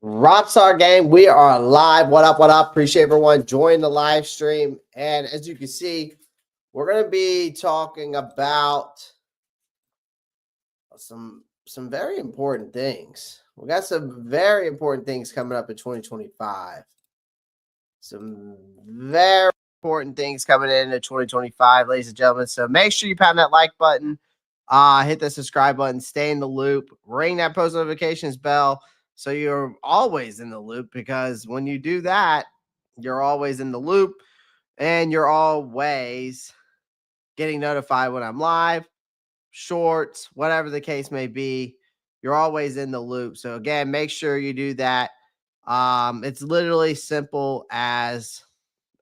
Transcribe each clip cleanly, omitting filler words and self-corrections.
Rockstar Gang, we are live. What up? What up? Appreciate everyone joining the live stream. And as you can see, we're going to be talking about some very important things. We got some very important things coming up in 2025. Some very important things coming in 2025, ladies and gentlemen. So make sure you pound that like button, hit the subscribe button, stay in the loop, ring that post notifications bell. So you're always in the loop, because when you do that, you're always in the loop and you're always getting notified when I'm live, shorts, whatever the case may be. You're always in the loop. So again, make sure you do that. It's literally simple as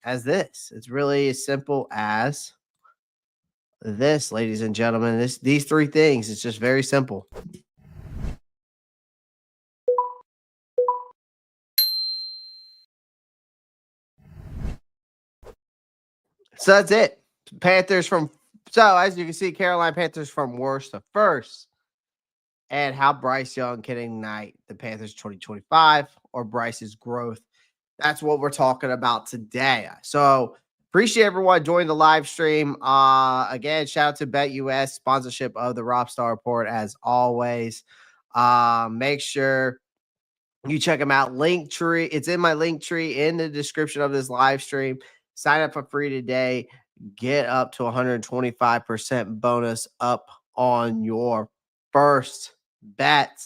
this. It's really as simple as this, ladies and gentlemen. These three things. It's just very simple. So that's it. So as you can see, Carolina Panthers from worst to first, and how Bryce Young can ignite the Panthers 2025, or Bryce's growth. That's what we're talking about today. So appreciate everyone joining the live stream. Again, shout out to BetUS, sponsorship of the Ropp Star Report as always. Make sure you check them out. Linktree. It's in my Linktree in the description of this live stream. Sign up for free today. Get up to 125% bonus up on your first bet,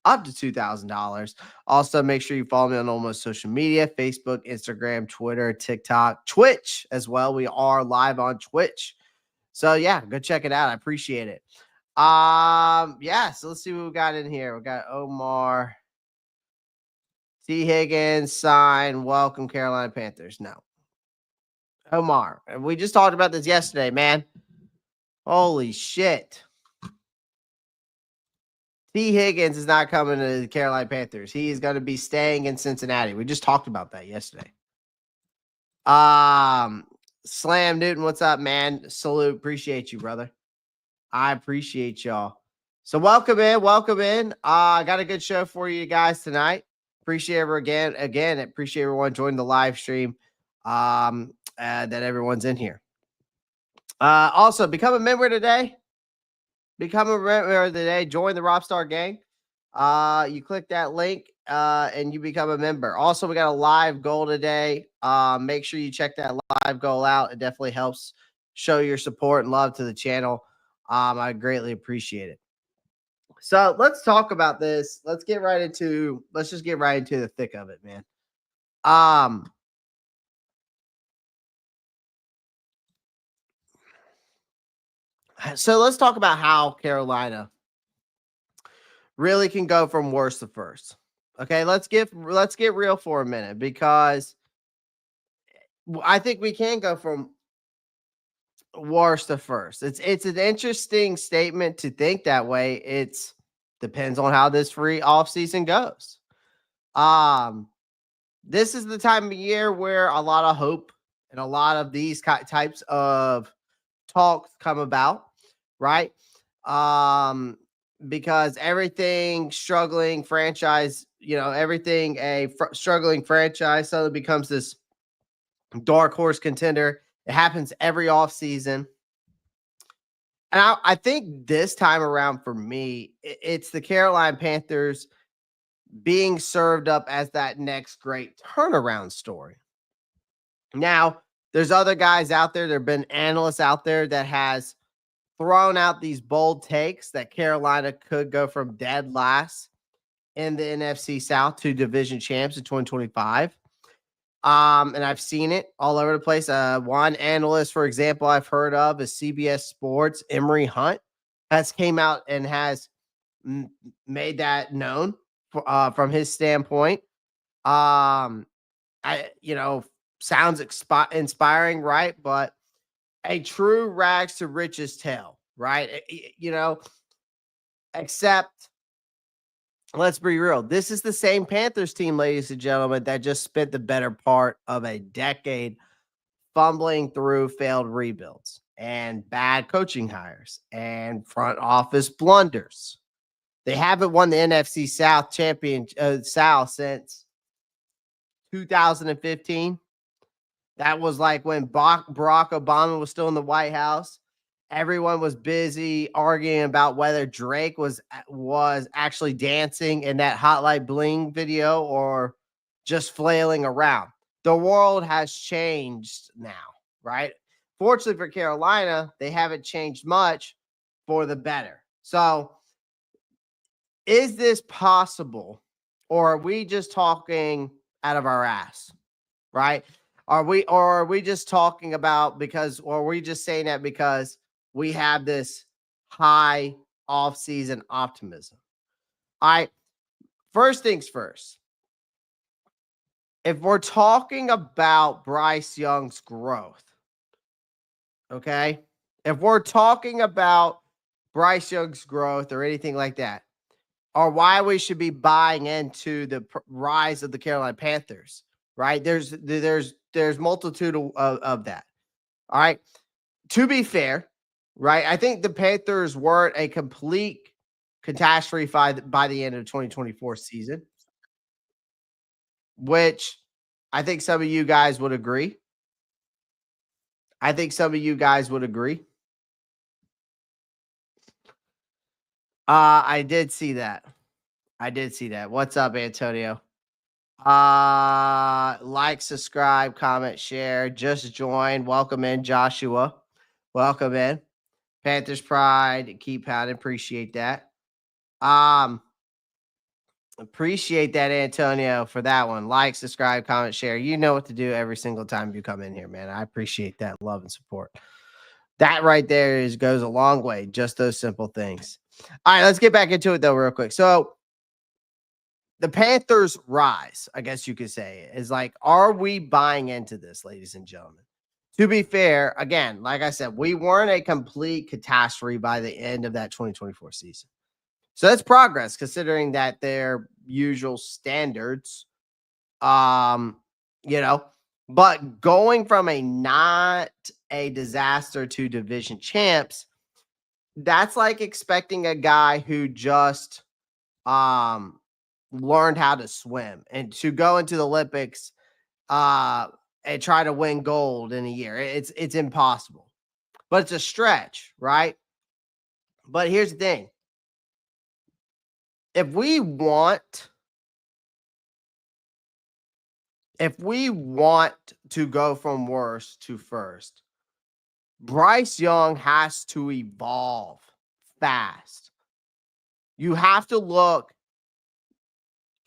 up to $2,000. Also, make sure you follow me on almost social media: Facebook, Instagram, Twitter, TikTok, Twitch as well. We are live on Twitch. So yeah, go check it out. I appreciate it. Yeah, so let's see what we got in here. We got Omar T. Higgins, sign, welcome Carolina Panthers. No. Omar, we just talked about this yesterday, man. Holy shit. T. Higgins is not coming to the Carolina Panthers. He is going to be staying in Cincinnati. We just talked about that yesterday. Slam Newton, what's up, man? Salute. Appreciate you, brother. I appreciate y'all. So welcome in. Welcome in. I got a good show for you guys tonight. Appreciate everyone again. Appreciate everyone joining the live stream. That everyone's in here. Also, become a member today. Become a member today. Join the Ropp Star Gang. You click that link and you become a member. Also, we got a live goal today. Make sure you check that live goal out. It definitely helps show your support and love to the channel. I greatly appreciate it. So let's talk about this. Let's just get right into the thick of it, man. So let's talk about how Carolina really can go from worst to first. Okay, let's get real for a minute, because I think we can go from worst to first. It's an interesting statement to think that way. It's depends on how this free offseason goes. This is the time of year where a lot of hope and a lot of these types of talks come about, right? Because everything struggling franchise, everything struggling franchise suddenly becomes this dark horse contender. It happens every offseason. And I think this time around for me, it's the Carolina Panthers being served up as that next great turnaround story. Now, there's other guys out there. There have been analysts out there that has thrown out these bold takes that Carolina could go from dead last in the NFC South to division champs in 2025. And I've seen it all over the place. One analyst, for example, I've heard of is CBS Sports. Emory Hunt has came out and has made that known from his standpoint. Sounds inspiring, right? But a true rags to riches tale, right? Except, let's be real. This is the same Panthers team, ladies and gentlemen, that just spent the better part of a decade fumbling through failed rebuilds and bad coaching hires and front office blunders. They haven't won the NFC South South since 2015. That was like when Barack Obama was still in the White House. Everyone was busy arguing about whether Drake was actually dancing in that Hot Light Bling video or just flailing around. The world has changed now, right? Fortunately for Carolina, they haven't changed much for the better. So, is this possible, or are we just talking out of our ass, right? Are we just talking about or are we just saying that because we have this high off-season optimism? All right. First things first. If we're talking about Bryce Young's growth, okay? If we're talking about Bryce Young's growth or anything like that, or why we should be buying into the rise of the Carolina Panthers, right? There's multitude of that. All right. To be fair, right? I think the Panthers weren't a complete catastrophe by the end of the 2024 season, which I think some of you guys would agree. I think some of you guys would agree. I did see that. What's up, Antonio? Like, subscribe, comment, share. Just join. Welcome in, Joshua. Welcome in. Panthers Pride. Keep pounding. Appreciate that. Appreciate that, Antonio, for that one. Like, subscribe, comment, share. You know what to do every single time you come in here, man. I appreciate that love and support. That right there goes a long way. Just those simple things. All right, let's get back into it though, real quick. So the Panthers rise, I guess you could say, is like, are we buying into this, ladies and gentlemen? To be fair, again, like I said, we weren't a complete catastrophe by the end of that 2024 season. So that's progress considering that their usual standards. You know, but going from a not a disaster to division champs, that's like expecting a guy who just learned how to swim and to go into the Olympics and try to win gold in a year. It's impossible. But it's a stretch, right? But here's the thing. If we want to go from worst to first, Bryce Young has to evolve fast. You have to look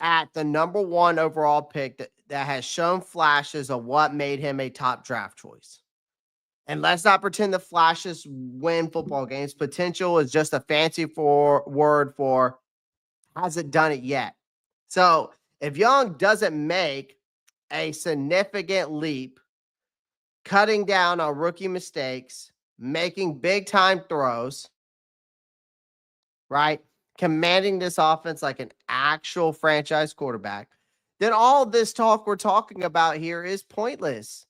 at the number 1 overall pick that has shown flashes of what made him a top draft choice. And let's not pretend the flashes win football games. Potential is just a fancy word for hasn't done it yet. So if Young doesn't make a significant leap, cutting down on rookie mistakes, making big time throws, right? Commanding this offense like an actual franchise quarterback, then all this talk we're talking about here is pointless.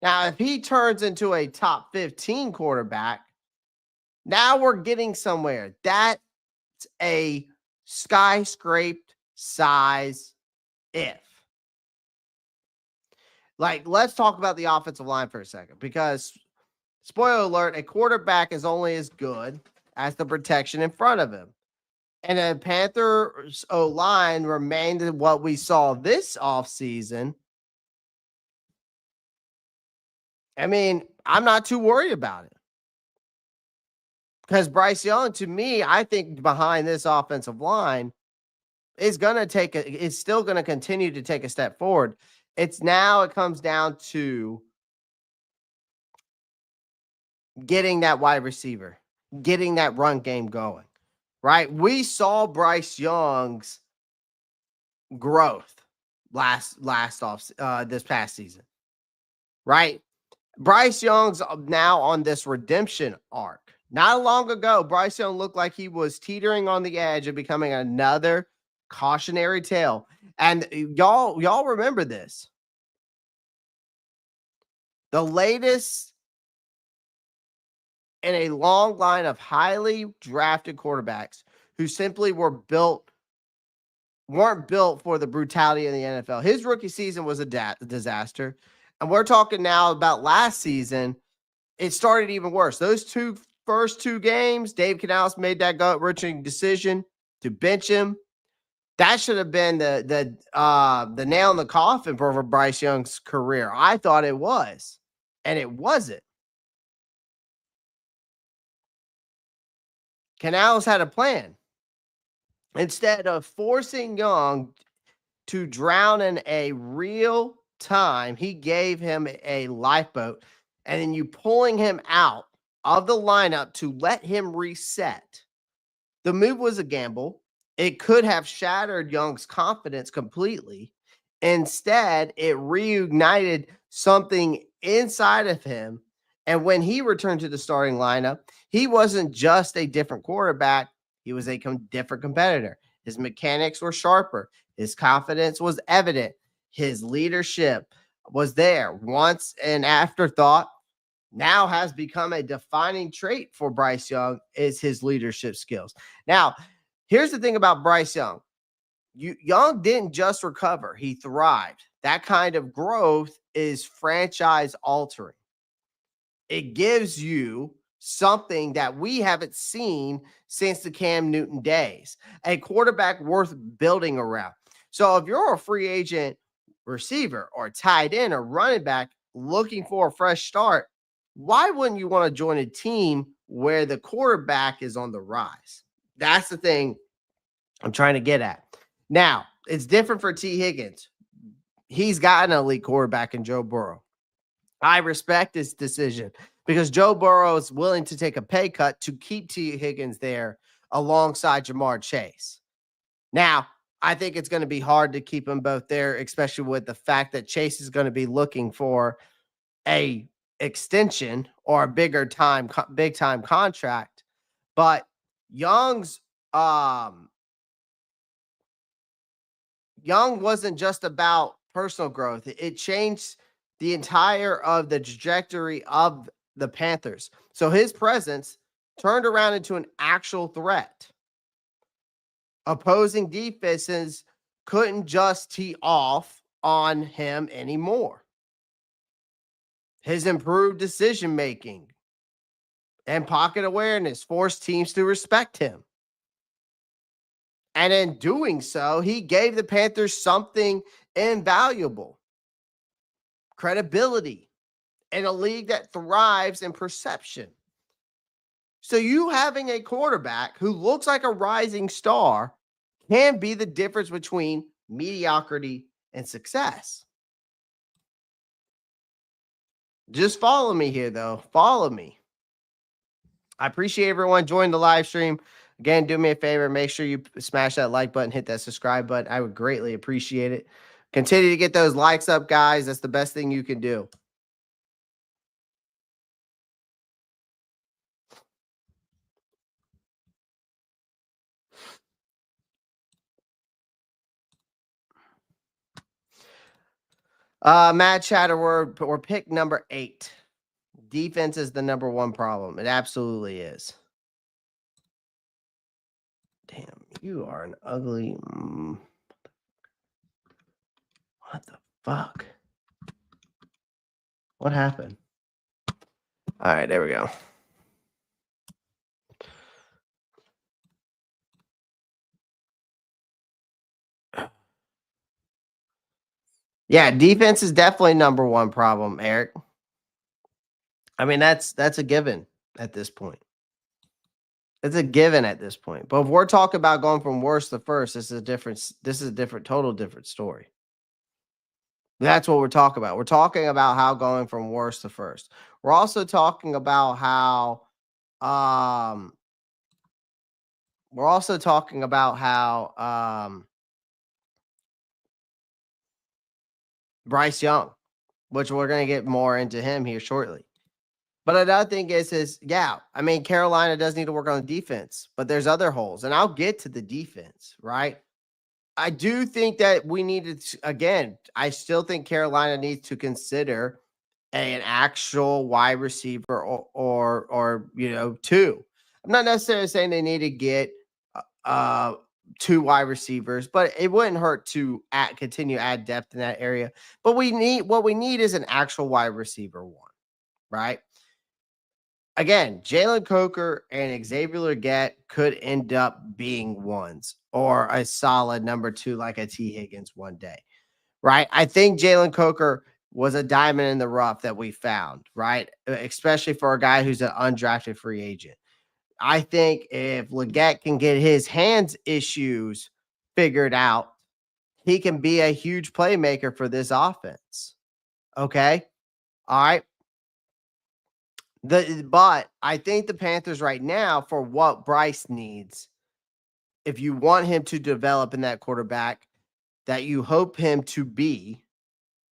Now, if he turns into a top 15 quarterback, now we're getting somewhere. That's a skyscraped size if. Like, let's talk about the offensive line for a second because, spoiler alert, a quarterback is only as good as the protection in front of him. And the Panthers O-line remained what we saw this offseason. I mean, I'm not too worried about it. Because Bryce Young, to me, I think behind this offensive line is still going to continue to take a step forward. It comes down to getting that wide receiver, getting that run game going, right? We saw Bryce Young's growth this past season, right? Bryce Young's now on this redemption arc. Not long ago, Bryce Young looked like he was teetering on the edge of becoming another cautionary tale. And y'all remember this. The latest in a long line of highly drafted quarterbacks who simply weren't built for the brutality of the NFL. His rookie season was a disaster. And we're talking now about last season. It started even worse. Those first two games, Dave Canales made that gut-wrenching decision to bench him. That should have been the nail in the coffin for Bryce Young's career. I thought it was, and it wasn't. Canales had a plan. Instead of forcing Young to drown in a real time, he gave him a lifeboat, and then you pulling him out of the lineup to let him reset. The move was a gamble. It could have shattered Young's confidence completely. Instead, it reignited something inside of him. And when he returned to the starting lineup, he wasn't just a different quarterback. He was a different competitor. His mechanics were sharper. His confidence was evident. His leadership was there. Once an afterthought, now has become a defining trait for Bryce Young is his leadership skills. Now, here's the thing about Bryce Young. Young didn't just recover. He thrived. That kind of growth is franchise altering. It gives you something that we haven't seen since the Cam Newton days, a quarterback worth building around. So if you're a free agent receiver or tight end or running back looking for a fresh start, why wouldn't you want to join a team where the quarterback is on the rise? That's the thing I'm trying to get at. Now, it's different for T. Higgins. He's got an elite quarterback in Joe Burrow. I respect his decision because Joe Burrow is willing to take a pay cut to keep T. Higgins there alongside Jamar Chase. Now, I think it's going to be hard to keep them both there, especially with the fact that Chase is going to be looking for a extension or a big time contract. But Young wasn't just about personal growth. It changed the entire of the trajectory of the Panthers. So his presence turned around into an actual threat. Opposing defenses couldn't just tee off on him anymore. His improved decision-making and pocket awareness forced teams to respect him. And in doing so, he gave the Panthers something invaluable: credibility in a league that thrives in perception. So you having a quarterback who looks like a rising star can be the difference between mediocrity and success. Just follow me here, though. Follow me. I appreciate everyone joining the live stream. Again, do me a favor. Make sure you smash that like button, hit that subscribe button. I would greatly appreciate it. Continue to get those likes up, guys. That's the best thing you can do. Matt Chatter, we're pick number 8. Defense is the number one problem. It absolutely is. Damn, you are an ugly. What the fuck? What happened? All right, there we go. Yeah, defense is definitely number one problem, Eric. I mean, that's a given at this point. It's a given at this point. But if we're talking about going from worst to first, this is a total different story. That's what we're talking about. We're talking about how going from worst to first. We're also talking about how Bryce Young, which we're going to get more into him here shortly. But another thing is I mean, Carolina does need to work on the defense, but there's other holes. And I'll get to the defense, right? I do think that we needed to, again, I still think Carolina needs to consider an actual wide receiver or 2. I'm not necessarily saying they need to get two wide receivers, but it wouldn't hurt to continue to add depth in that area. But what we need is an actual wide receiver one, right? Again, Jalen Coker and Xavier Legette could end up being ones or a solid number two like a T. Higgins one day, right? I think Jalen Coker was a diamond in the rough that we found, right? Especially for a guy who's an undrafted free agent. I think if Legette can get his hands issues figured out, he can be a huge playmaker for this offense. Okay. All right. But I think the Panthers right now, for what Bryce needs, if you want him to develop in that quarterback that you hope him to be,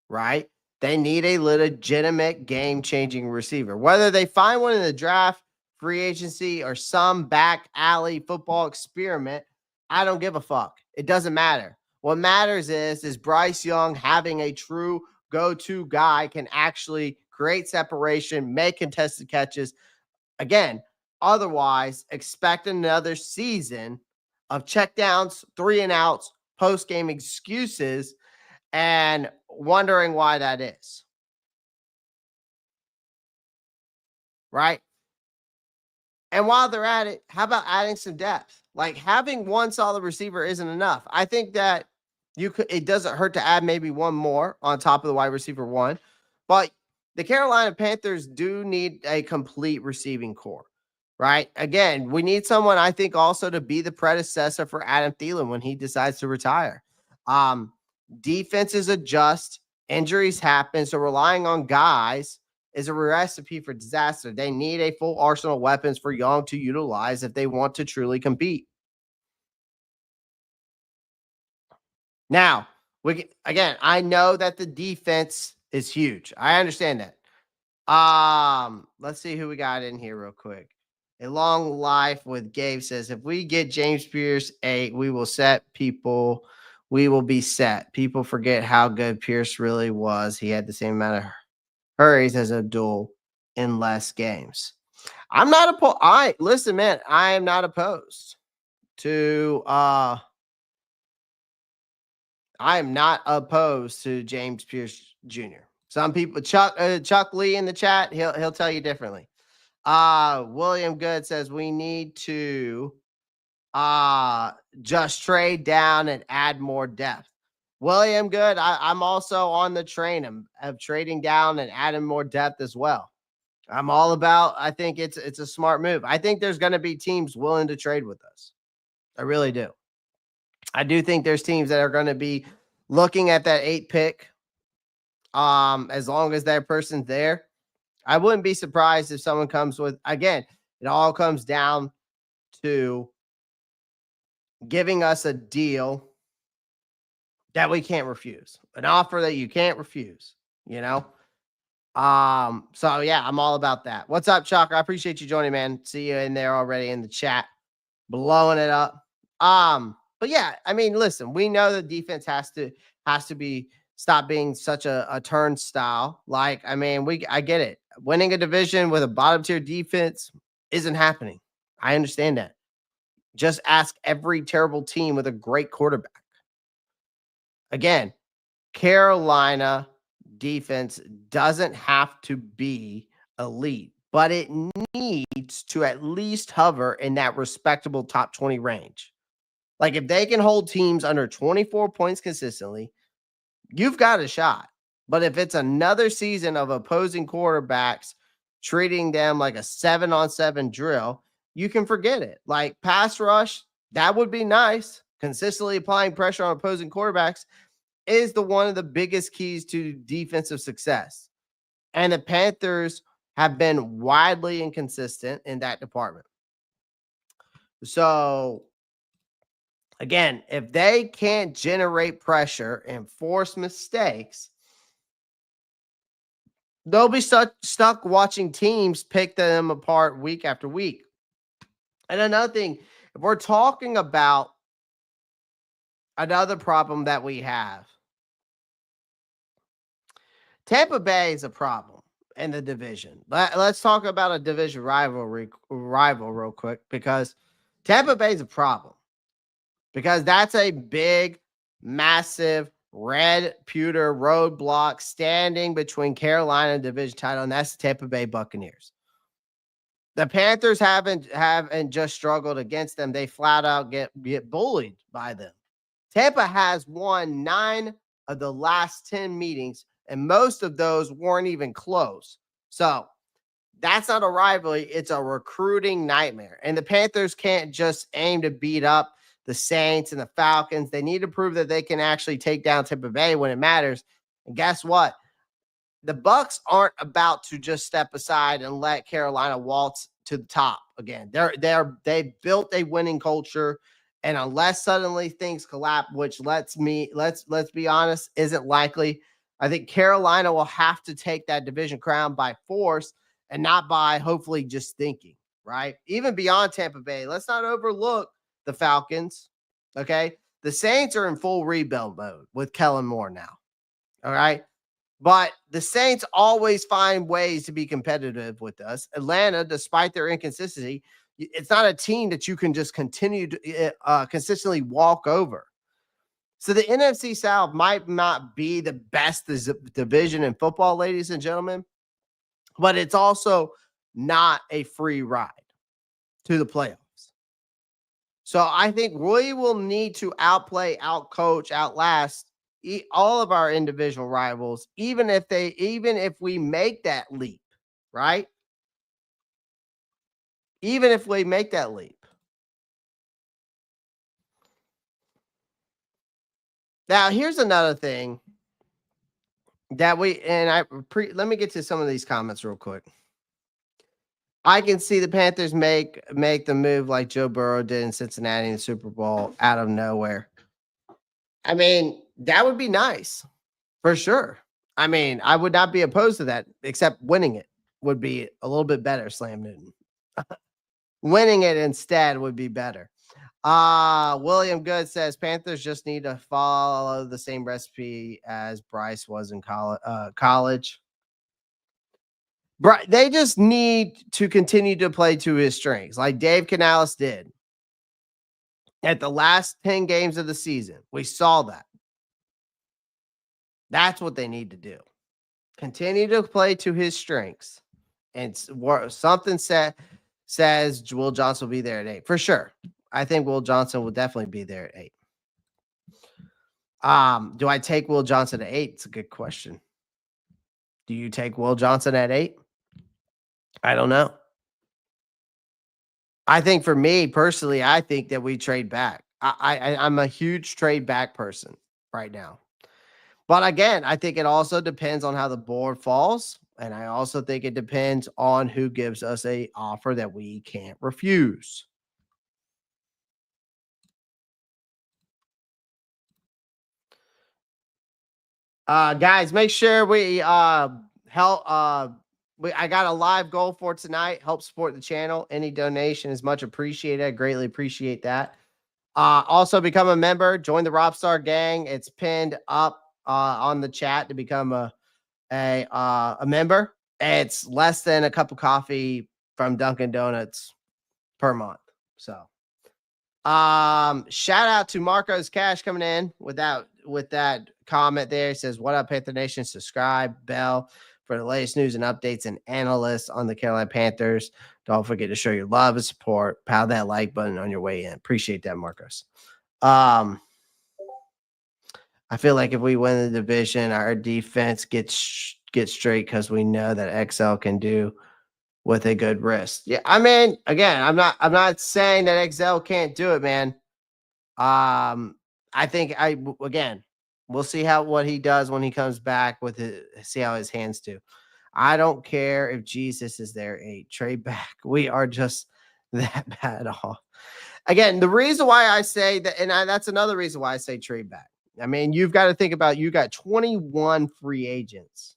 right? They need a legitimate game-changing receiver. Whether they find one in the draft, free agency, or some back alley football experiment, I don't give a fuck. It doesn't matter. What matters is Bryce Young having a true go-to guy can actually create separation, make contested catches. Again, otherwise, expect another season of checkdowns, 3 and outs, post-game excuses, and wondering why that is. Right? And while they're at it, how about adding some depth? Like having one solid receiver isn't enough. I think that it doesn't hurt to add maybe one more on top of the wide receiver one. But the Carolina Panthers do need a complete receiving core. Right? Again, we need someone I think also to be the predecessor for Adam Thielen when he decides to retire. Defenses adjust, injuries happen, so relying on guys is a recipe for disaster. They need a full arsenal of weapons for Young to utilize if they want to truly compete. Now, I know that the defense is huge. I understand that. Let's see who we got in here real quick. A long life with Gabe says, if we get James Pierce 8, we will be set. People forget how good Pierce really was. He had the same amount of hurries as Abdul in less games. I'm not opposed. Listen, man, I am not opposed to I am not opposed to James Pierce Jr. Some people, Chuck Lee in the chat, he'll tell you differently. William Good says we need to just trade down and add more depth. William Good, I'm also on the train of trading down and adding more depth as well. I'm all about, I think it's a smart move. I think there's going to be teams willing to trade with us. I really do. I do think there's teams that are going to be looking at that 8 pick. As long as that person's there, I wouldn't be surprised if someone comes with, again, it all comes down to giving us a deal that we can't refuse, an offer that you can't refuse, you know? So yeah, I'm all about that. What's up, Chuck? I appreciate you joining, man. See you in there already in the chat, blowing it up. But yeah, I mean, listen, we know the defense has to be stop being such a turnstile. Like, I mean, I get it. Winning a division with a bottom tier defense isn't happening. I understand that. Just ask every terrible team with a great quarterback. Again, Carolina defense doesn't have to be elite, but it needs to at least hover in that respectable top 20 range. Like if they can hold teams under 24 points consistently, you've got a shot. But if it's another season of opposing quarterbacks treating them like a 7-on-7 drill, you can forget it. Like pass rush, that would be nice. Consistently applying pressure on opposing quarterbacks is one of the biggest keys to defensive success. And the Panthers have been widely inconsistent in that department. So, again, if they can't generate pressure and force mistakes, they'll be stuck watching teams pick them apart week after week. And another thing, if we're talking about another problem that we have, Tampa Bay is a problem in the division. Let's talk about a division rival real quick, because Tampa Bay is a problem. because that's a big, massive red pewter roadblock standing between Carolina and division title, and that's the Tampa Bay Buccaneers. The Panthers haven't just struggled against them. They flat out get bullied by them. Tampa has won 9 of the last 10 meetings, and most of those weren't even close. So that's not a rivalry. It's a recruiting nightmare. And the Panthers can't just aim to beat up the Saints and the Falcons. They need to prove that they can actually take down Tampa Bay when it matters. And guess what? The Bucs aren't about to just step aside and let Carolina waltz to the top again. They've built a winning culture, and unless suddenly things collapse, which let's be honest, isn't likely. I think Carolina will have to take that division crown by force and not by hopefully just thinking, right? Even beyond Tampa Bay, let's not overlook the Falcons. Okay, the Saints are in full rebuild mode with Kellen Moore now. All right. But the Saints always find ways to be competitive with us. Atlanta, despite their inconsistency, it's not a team that you can just continue to consistently walk over. So the NFC South might not be the best division in football, ladies and gentlemen, but it's also not a free ride to the playoffs. So I think we will need to outplay, outcoach, outlast all of our individual rivals, even if we make that leap, right? Even if we make that leap. Now, here's another thing that let me get to some of these comments real quick. I can see the Panthers make the move like Joe Burrow did in Cincinnati in the Super Bowl out of nowhere. I mean, that would be nice. For sure. I mean, I would not be opposed to that, except winning it would be a little bit better, Slam Newton. Winning it instead would be better. William Good says Panthers just need to follow the same recipe as Bryce was in college. They just need to continue to play to his strengths, like Dave Canales did at the last 10 games of the season. We saw that. That's what they need to do. Continue to play to his strengths. And something says Will Johnson will be there at 8. For sure. I think Will Johnson will definitely be there at 8. Do I take Will Johnson at 8? It's a good question. Do you take Will Johnson at 8? I don't know. I think for me personally, I think that we trade back. I'm a huge trade back person right now. But again, I think it also depends on how the board falls. And I also think it depends on who gives us an offer that we can't refuse. Guys, make sure we help. I got a live goal for tonight. Help support the channel. Any donation is much appreciated. I greatly appreciate that. Also, become a member. Join the Roppstar gang. It's pinned up on the chat to become a member. It's less than a cup of coffee from Dunkin' Donuts per month. So, shout out to Marcos Cash coming in with that comment there. He says, "What up, Panther Nation? Subscribe, bell for the latest news and updates and analysts on the Carolina Panthers. Don't forget to show your love and support. Pound that like button on your way in. Appreciate that, Marcos." I feel like if we win the division, our defense gets straight because we know that XL can do with a good wrist. Yeah, I mean, again, I'm not saying that XL can't do it, man. I think we'll see what he does when he comes back see how his hands do. I don't care if Jesus is there 8. Trade back. We are just that bad off. Again, the reason why I say that, and that's another reason why I say trade back. I mean, you've got to think about, you got 21 free agents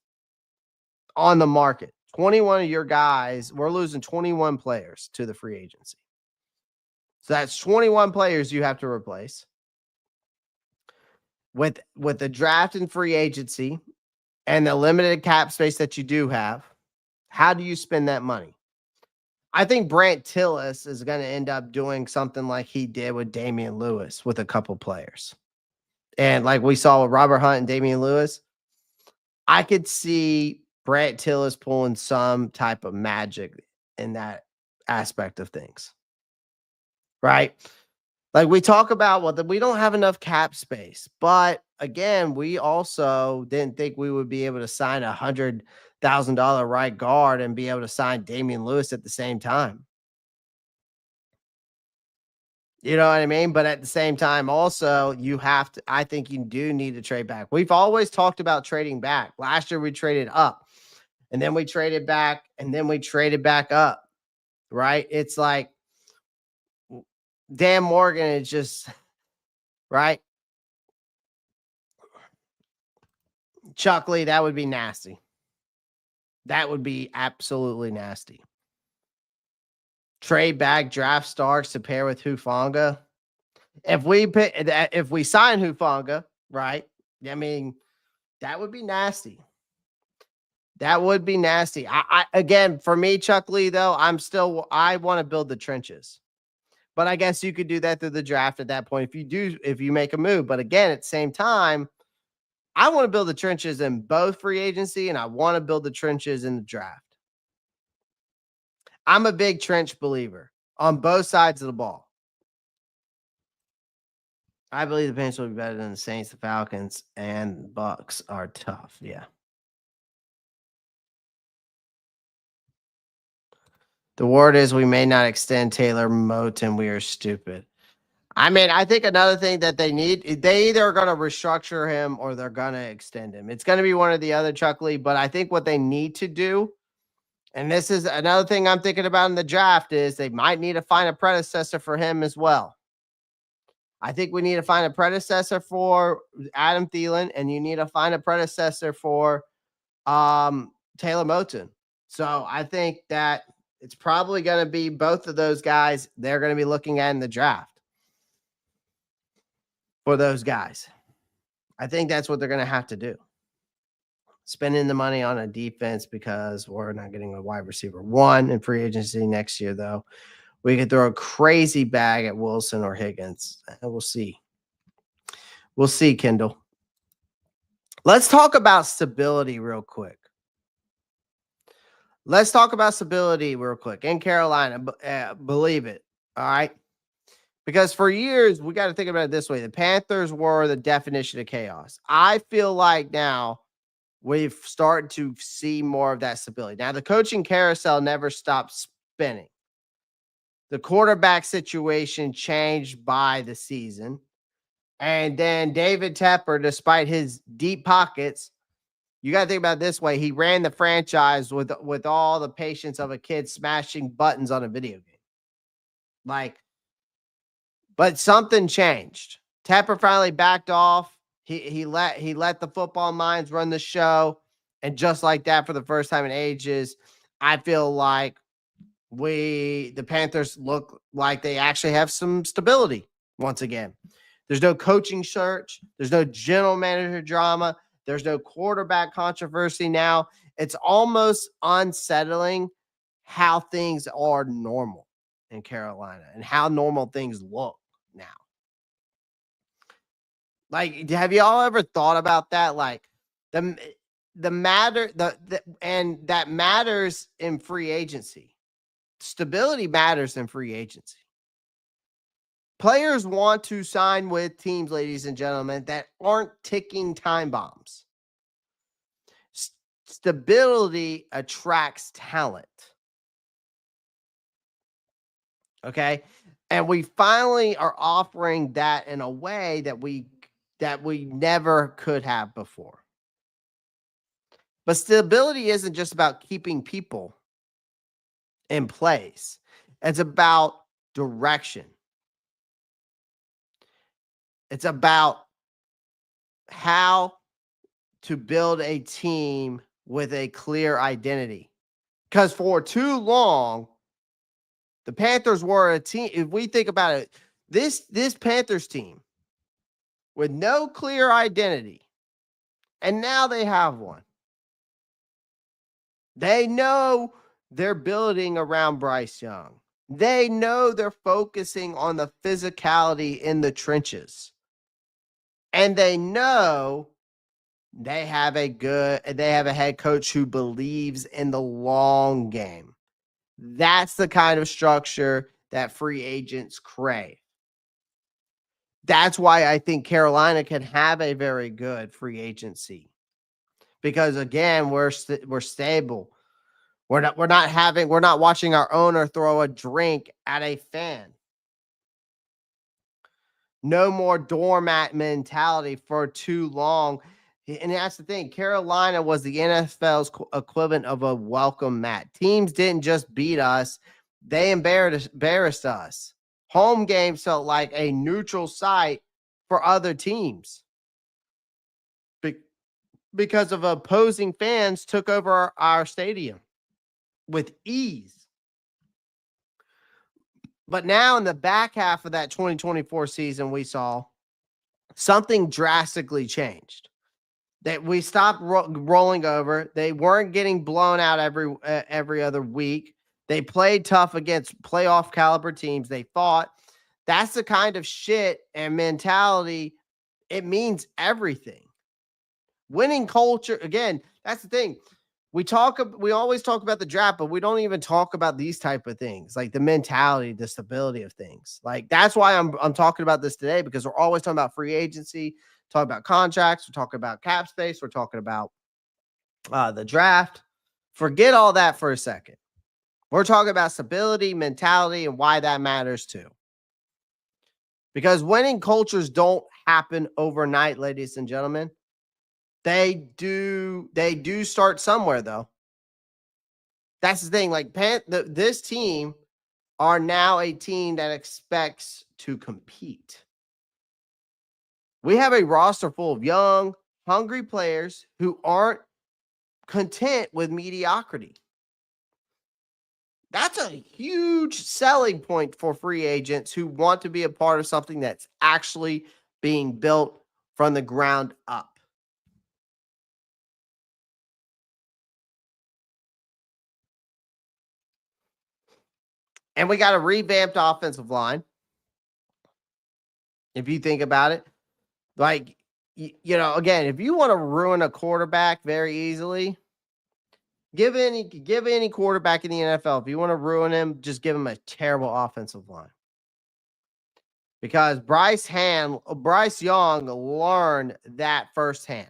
on the market. 21 of your guys, we're losing 21 players to the free agency. So that's 21 players you have to replace. With the draft and free agency and the limited cap space that you do have, how do you spend that money? I think Brant Tillis is going to end up doing something like he did with Damian Lewis with a couple players. And like we saw with Robert Hunt and Damian Lewis, I could see Brant Tillis pulling some type of magic in that aspect of things. Right? Like we talk about, well, we don't have enough cap space. But again, we also didn't think we would be able to sign $100,000 right guard and be able to sign Damian Lewis at the same time. You know what I mean? But at the same time, also, you have to, I think you do need to trade back. We've always talked about trading back. Last year, we traded up and then we traded back and then we traded back up, right? It's like Dan Morgan is just, right? Chuck Lee, that would be nasty. That would be absolutely nasty. Trade back draft Starks to pair with Hufanga. If we sign Hufanga, right? I mean, that would be nasty. That would be nasty. I again, for me, Chuck Lee, though, I want to build the trenches. But I guess you could do that through the draft at that point if you make a move. But again, at the same time, I want to build the trenches in both free agency and I want to build the trenches in the draft. I'm a big trench believer on both sides of the ball. I believe the Panthers will be better than the Saints, the Falcons, and Bucks are tough. Yeah. The word is we may not extend Taylor Moton. We are stupid. I mean, I think another thing that they either are going to restructure him or they're going to extend him. It's going to be one or the other, Chuck Lee. But I think what they need to do, and this is another thing I'm thinking about in the draft, is they might need to find a predecessor for him as well. I think we need to find a predecessor for Adam Thielen, and you need to find a predecessor for Taylor Moton. So I think that it's probably going to be both of those guys they're going to be looking at in the draft for those guys. I think that's what they're going to have to do. Spending the money on a defense because we're not getting a wide receiver one in free agency next year, though. We could throw a crazy bag at Wilson or Higgins. We'll see. We'll see, Kendall. Let's talk about stability real quick. In Carolina, believe it. All right. Because for years, we got to think about it this way. The Panthers were the definition of chaos. I feel like now we've started to see more of that stability. Now, the coaching carousel never stopped spinning. The quarterback situation changed by the season. And then David Tepper, despite his deep pockets, you got to think about it this way. He ran the franchise with all the patience of a kid smashing buttons on a video game. But something changed. Tepper finally backed off. He let the football minds run the show. And just like that, for the first time in ages, I feel like the Panthers look like they actually have some stability once again. There's no coaching search. There's no general manager drama. There's no quarterback controversy now. It's almost unsettling how things are normal in Carolina and how normal things look now. Like, have y'all ever thought about that? Like, that matters in free agency. Stability matters in free agency. Players want to sign with teams, ladies and gentlemen, that aren't ticking time bombs. Stability attracts talent. Okay? And we finally are offering that in a way that we never could have before. But stability isn't just about keeping people in place. It's about direction. It's about how to build a team with a clear identity. Because for too long, the Panthers were a team. If we think about it, this Panthers team with no clear identity, and now they have one. They know they're building around Bryce Young. They know they're focusing on the physicality in the trenches. And they know they have a head coach who believes in the long game. That's the kind of structure that free agents crave. That's why I think Carolina can have a very good free agency, because again, we're stable. We're not watching our owner throw a drink at a fan. No more doormat mentality for too long. And that's the thing. Carolina was the NFL's equivalent of a welcome mat. Teams didn't just beat us, they embarrassed us. Home games felt like a neutral site for other teams because of opposing fans took over our stadium with ease. But now in the back half of that 2024 season, we saw something drastically changed. That we stopped rolling over. They weren't getting blown out every other week. They played tough against playoff caliber teams. They fought. That's the kind of shit and mentality. It means everything. Winning culture, again, that's the thing. We always talk about the draft, but we don't even talk about these type of things, like the mentality, the stability of things. Like that's why I'm talking about this today, because we're always talking about free agency, talking about contracts, we're talking about cap space, we're talking about the draft. Forget all that for a second. We're talking about stability, mentality, and why that matters too. Because winning cultures don't happen overnight, ladies and gentlemen. They do start somewhere, though. That's the thing. Like this team are now a team that expects to compete. We have a roster full of young, hungry players who aren't content with mediocrity. That's a huge selling point for free agents who want to be a part of something that's actually being built from the ground up. And we got a revamped offensive line. If you think about it, like, again, if you want to ruin a quarterback very easily, give any quarterback in the NFL, if you want to ruin him, just give him a terrible offensive line. Because Bryce Young learned that firsthand.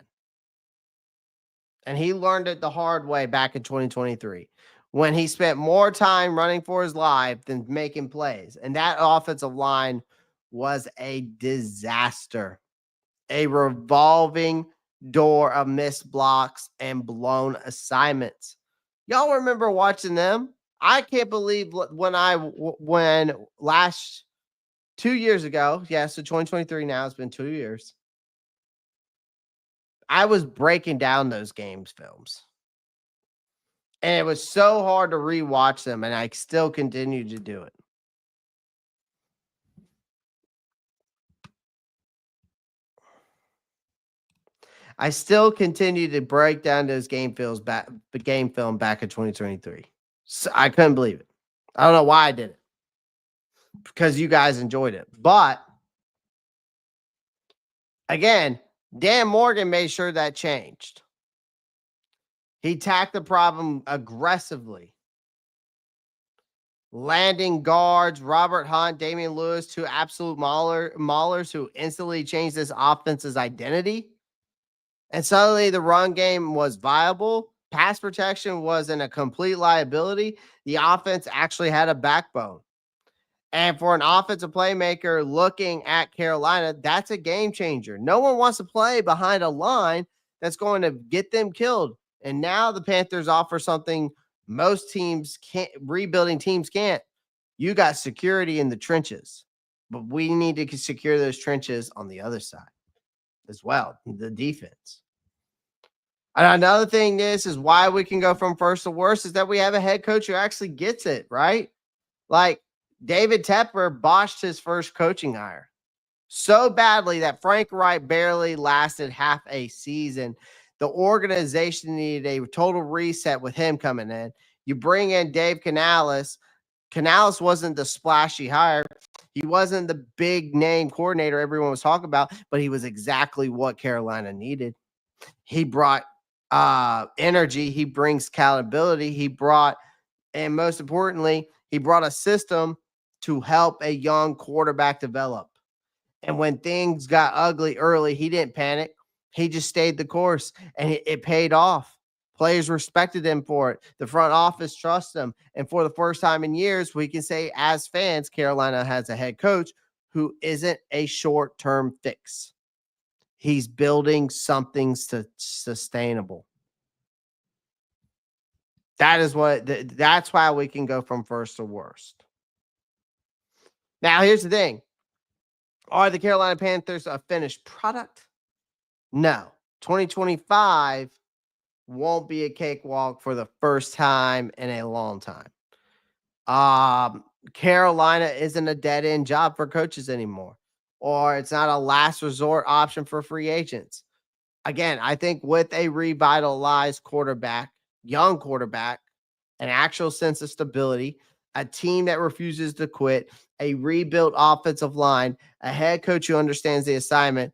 And he learned it the hard way back in 2023 when he spent more time running for his life than making plays. And that offensive line was a disaster, a revolving door of missed blocks and blown assignments. Y'all remember watching them? I can't believe when last 2 years ago, so 2023 now, it's been 2 years. I was breaking down those games films. And it was so hard to rewatch them, and I still continue to do it. I still continue to break down those game film back in 2023. So I couldn't believe it. I don't know why I did it. Because you guys enjoyed it. But again, Dan Morgan made sure that changed. He tackled the problem aggressively. Landing guards, Robert Hunt, Damian Lewis, two absolute maulers who instantly changed this offense's identity. And suddenly the run game was viable. Pass protection wasn't a complete liability. The offense actually had a backbone. And for an offensive playmaker looking at Carolina, that's a game changer. No one wants to play behind a line that's going to get them killed. And now the Panthers offer something most teams can't, rebuilding teams can't. You got security in the trenches, but we need to secure those trenches on the other side as well, the defense. And another thing is why we can go from first to worst is that we have a head coach who actually gets it, right? Like David Tepper botched his first coaching hire so badly that Frank Wright barely lasted half a season. The organization needed a total reset with him coming in. You bring in Dave Canales. Canales wasn't the splashy hire. He wasn't the big name coordinator everyone was talking about, but he was exactly what Carolina needed. He brought energy. He brings accountability. And most importantly, he brought a system to help a young quarterback develop. And when things got ugly early, he didn't panic. He just stayed the course, and it paid off. Players respected him for it. The front office trusts him. And for the first time in years, we can say as fans, Carolina has a head coach who isn't a short-term fix. He's building something sustainable. That's why we can go from first to worst. Now, here's the thing. Are the Carolina Panthers a finished product? No. 2025 won't be a cakewalk for the first time in a long time. Carolina isn't a dead-end job for coaches anymore, or it's not a last resort option for free agents. Again, I think with a revitalized quarterback, young quarterback, an actual sense of stability, a team that refuses to quit, a rebuilt offensive line, a head coach who understands the assignment,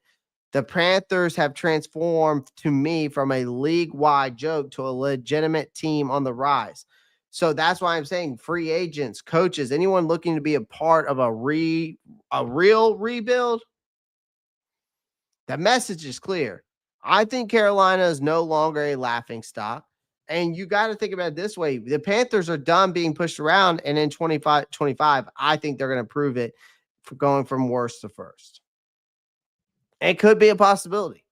the Panthers have transformed to me from a league-wide joke to a legitimate team on the rise. So that's why I'm saying free agents, coaches, anyone looking to be a part of a real rebuild, the message is clear. I think Carolina is no longer a laughing stock. And you got to think about it this way. The Panthers are done being pushed around. And in 25, I think they're going to prove it for going from worst to first. It could be a possibility.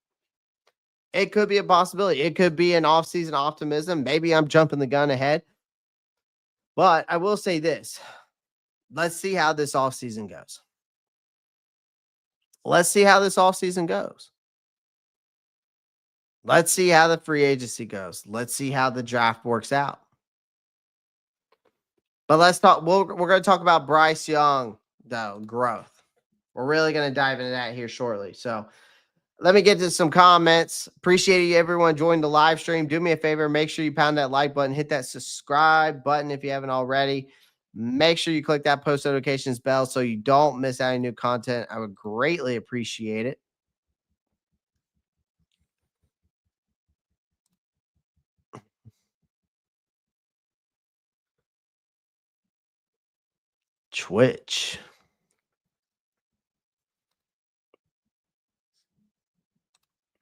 It could be a possibility. It could be an offseason optimism. Maybe I'm jumping the gun ahead. But I will say this. Let's see how this offseason goes. Let's see how this offseason goes. Let's see how the free agency goes. Let's see how the draft works out. But let's talk. We're going to talk about Bryce Young, though, growth. We're really going to dive into that here shortly. So let me get to some comments. Appreciate you, everyone, joining the live stream. Do me a favor. Make sure you pound that like button. Hit that subscribe button if you haven't already. Make sure you click that post notifications bell so you don't miss any new content. I would greatly appreciate it. Twitch.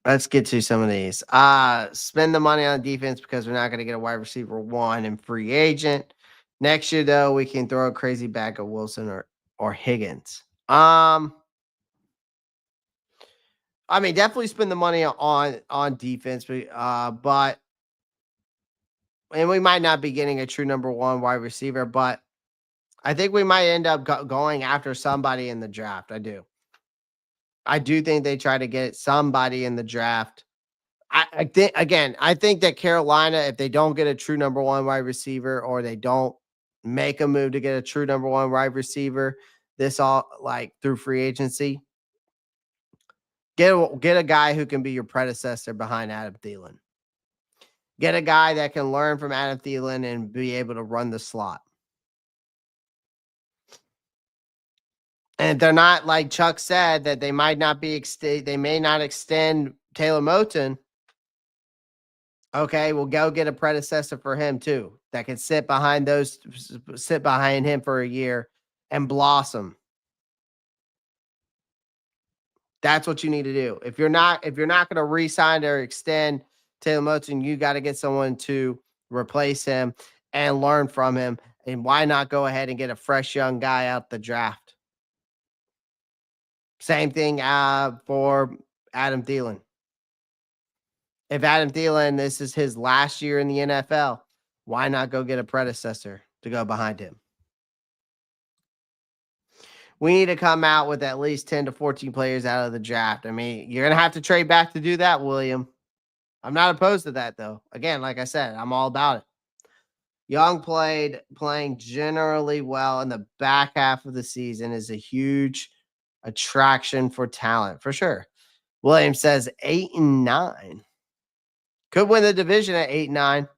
Let's get to some of these. Spend the money on defense because we're not going to get a wide receiver one and free agent. Next year, though, we can throw a crazy bag of Wilson or Higgins. I mean, definitely spend the money on defense, but and we might not be getting a true number one wide receiver, but I think we might end up going after somebody in the draft. I do think they try to get somebody in the draft. I think that Carolina, if they don't get a true number one wide receiver or they don't make a move to get a true number one wide receiver, this all like through free agency, get a guy who can be your predecessor behind Adam Thielen. Get a guy that can learn from Adam Thielen and be able to run the slot. And they're not, like Chuck said, that they might not be they may not extend Taylor Moton. Okay, we'll go get a predecessor for him too that can sit behind him for a year and blossom. That's what you need to do. If you're not going to re-sign or extend Taylor Moton, you got to get someone to replace him and learn from him. And why not go ahead and get a fresh young guy out the draft? Same thing for Adam Thielen. If Adam Thielen, this is his last year in the NFL, why not go get a predecessor to go behind him? We need to come out with at least 10 to 14 players out of the draft. I mean, you're going to have to trade back to do that, William. I'm not opposed to that, though. Again, like I said, I'm all about it. Young playing generally well in the back half of the season is a huge attraction for talent, for sure. William says 8-9. Could win the division at 8-9.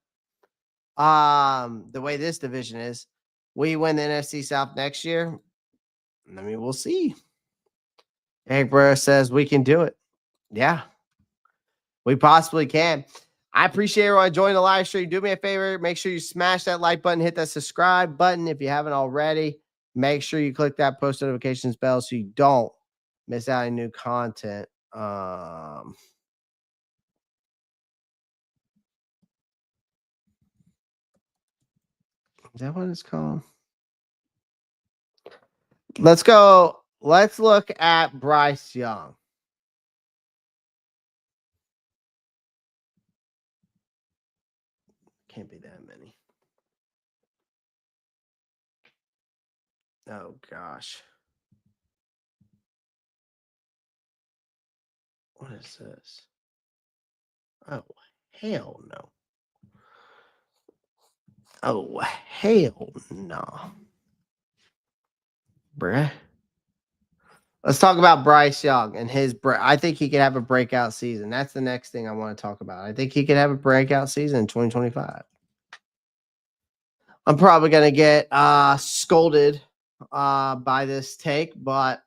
The way this division is, we win the NFC South next year. I mean, we'll see. Eric Burrow says we can do it. Yeah, we possibly can. I appreciate everyone joining the live stream. Do me a favor. Make sure you smash that like button, hit that subscribe button if you haven't already. Make sure you click that post notifications bell so you don't miss out on new content. Is that what it's called? Let's go. Let's look at Bryce Young. Can't be that many. Oh, gosh. What is this? Oh, hell no. Oh, hell no. Bruh. Let's talk about Bryce Young and his I think he could have a breakout season. That's the next thing I want to talk about. I think he could have a breakout season in 2025. I'm probably going to get scolded by this take, but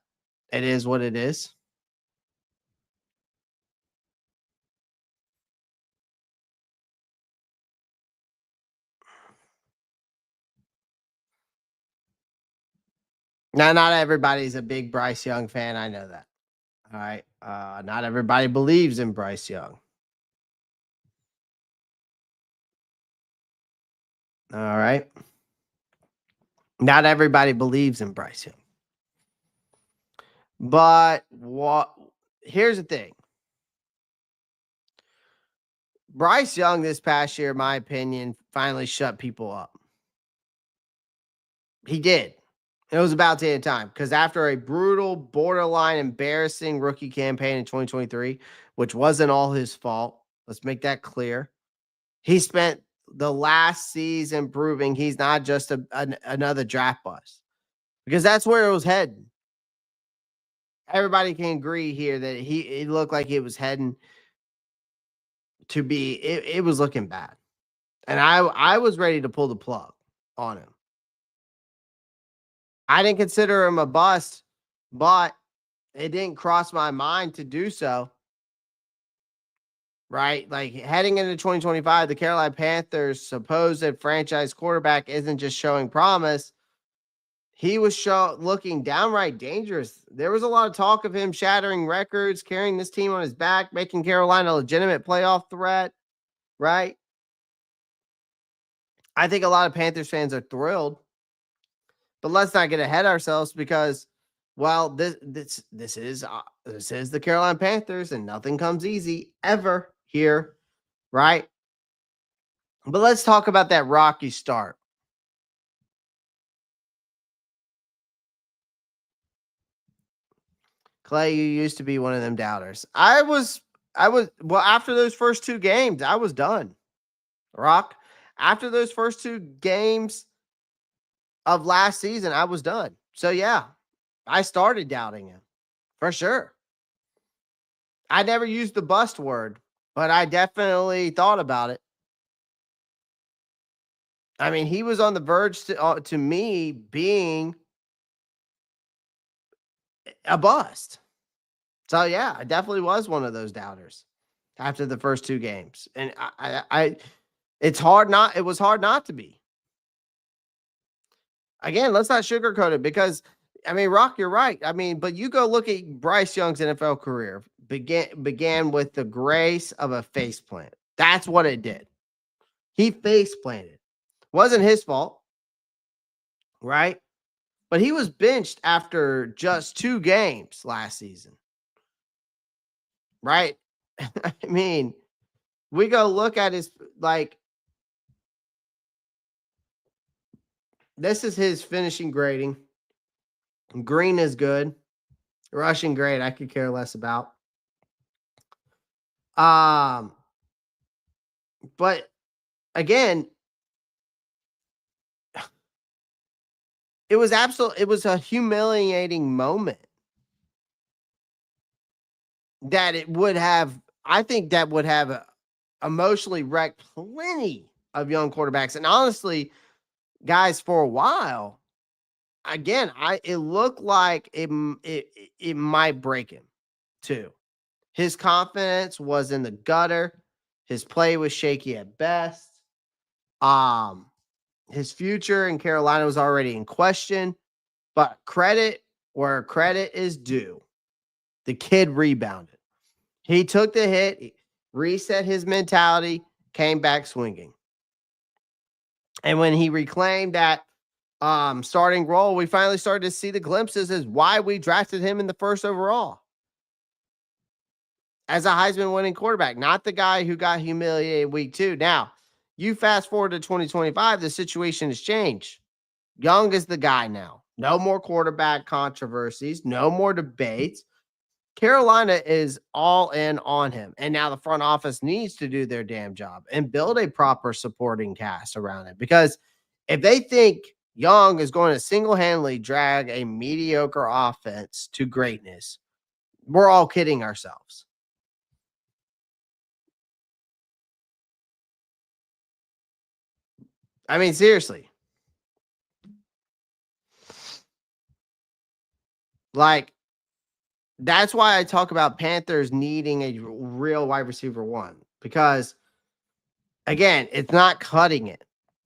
it is what it is. Now, not everybody's a big Bryce Young fan. I know that. All right. Not everybody believes in Bryce Young. All right. Not everybody believes in Bryce Young. But here's the thing. Bryce Young this past year, in my opinion, finally shut people up. He did. It was about damn time because after a brutal, borderline embarrassing rookie campaign in 2023, which wasn't all his fault, let's make that clear. He spent the last season proving he's not just another draft bust because that's where it was heading. Everybody can agree here that it looked like it was heading to be. It was looking bad, and I was ready to pull the plug on him. I didn't consider him a bust, but it didn't cross my mind to do so. Right? Like heading into 2025, the Carolina Panthers' supposed franchise quarterback isn't just showing promise. He was looking downright dangerous. There was a lot of talk of him shattering records, carrying this team on his back, making Carolina a legitimate playoff threat, right? I think a lot of Panthers fans are thrilled. But let's not get ahead of ourselves because, well, this is the Carolina Panthers, and nothing comes easy ever here, right? But let's talk about that rocky start. Clay, you used to be one of them doubters. I was well after those first two games, I was done. Rock. After those first two games of last season, I was done. So yeah, I started doubting him for sure. I never used the bust word, but I definitely thought about it. I mean, he was on the verge to me being a bust. So yeah, I definitely was one of those doubters after the first two games, and it was hard not to be. Again, let's not sugarcoat it because I mean, Rock, you're right. I mean, but you go look at Bryce Young's NFL career began with the grace of a faceplant. That's what it did. He face planted. Wasn't his fault, right? But he was benched after just 2 games last season. Right? I mean, we go look at his this is his finishing grading. Green is good. Rushing grade, I could care less about. But again, it was a humiliating moment that it would have, I think that would have emotionally wrecked plenty of young quarterbacks. And honestly, guys, for a while, again, it looked like it might break him too. His confidence was in the gutter. His play was shaky at best. His future in Carolina was already in question, but credit where credit is due. The kid rebounded. He took the hit, reset his mentality, came back swinging. And when he reclaimed that starting role, we finally started to see the glimpses as why we drafted him in the first overall as a Heisman winning quarterback, not the guy who got humiliated week 2. Now, you fast forward to 2025, the situation has changed. Young is the guy now. No more quarterback controversies, no more debates. Carolina is all in on him. And now the front office needs to do their damn job and build a proper supporting cast around it. Because if they think Young is going to single-handedly drag a mediocre offense to greatness, we're all kidding ourselves. I mean, seriously. Like, that's why I talk about Panthers needing a real wide receiver one. Because, again, it's not cutting it.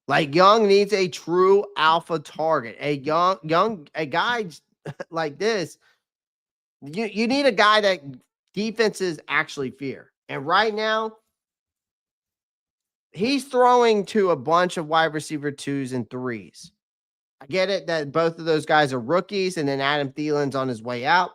Like, Young needs a true alpha target. A guy like this, you need a guy that defenses actually fear. And right now, he's throwing to a bunch of wide receiver 2s and 3s. I get it that both of those guys are rookies, and then Adam Thielen's on his way out.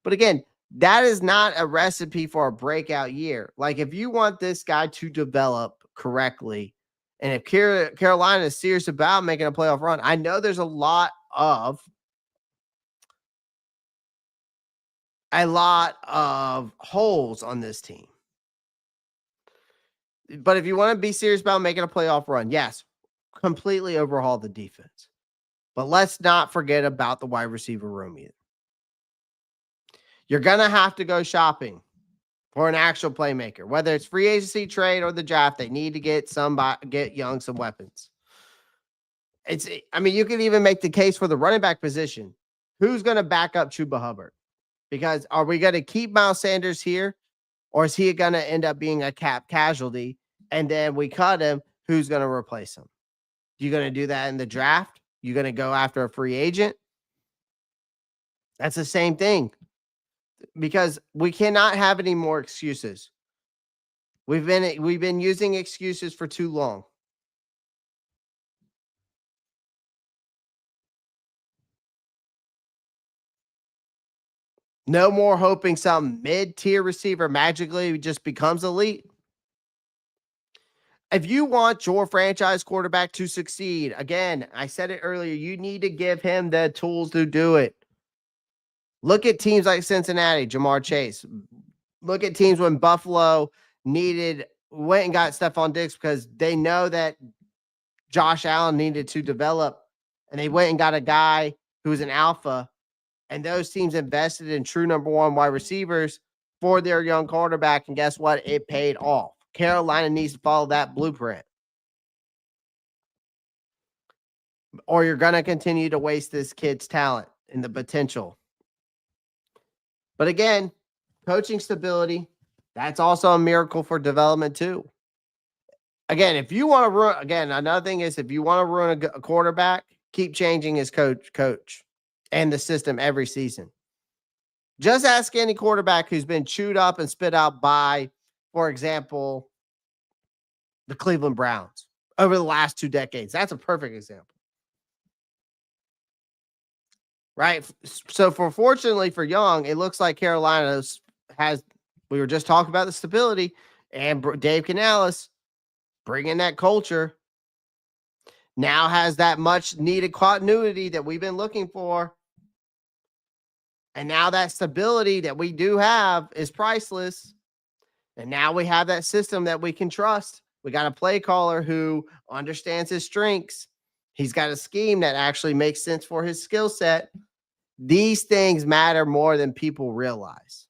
But again, that is not a recipe for a breakout year. Like, if you want this guy to develop correctly, and if Carolina is serious about making a playoff run, I know there's a lot of holes on this team. But if you want to be serious about making a playoff run, yes, completely overhaul the defense. But let's not forget about the wide receiver room either. You're going to have to go shopping for an actual playmaker, whether it's free agency, trade, or the draft. They need to get Young some weapons. You can even make the case for the running back position. Who's going to back up Chuba Hubbard? Because are we going to keep Miles Sanders here, or is he going to end up being a cap casualty? And then we cut him. Who's going to replace him? You going to do that in the draft? You going to go after a free agent? That's the same thing. Because we cannot have any more excuses. We've been using excuses for too long. No more hoping some mid-tier receiver magically just becomes elite. If you want your franchise quarterback to succeed, again, I said it earlier, you need to give him the tools to do it. Look at teams like Cincinnati, Jamar Chase. Look at teams when Buffalo went and got Stephon Diggs because they know that Josh Allen needed to develop, and they went and got a guy who was an alpha, and those teams invested in true number one wide receivers for their young quarterback, and guess what? It paid off. Carolina needs to follow that blueprint, or you're going to continue to waste this kid's talent and the potential. But again, coaching stability, that's also a miracle for development too. Again, if you want to another thing is if you want to ruin a quarterback, keep changing his coach and the system every season. Just ask any quarterback who's been chewed up and spit out by, for example, the Cleveland Browns over the last 2 decades. That's a perfect example. Right? So fortunately for Young, it looks like Carolina we were just talking about the stability, and Dave Canales bringing that culture now has that much needed continuity that we've been looking for. And now that stability that we do have is priceless. And now we have that system that we can trust. We got a play caller who understands his strengths. He's got a scheme that actually makes sense for his skill set. These things matter more than people realize.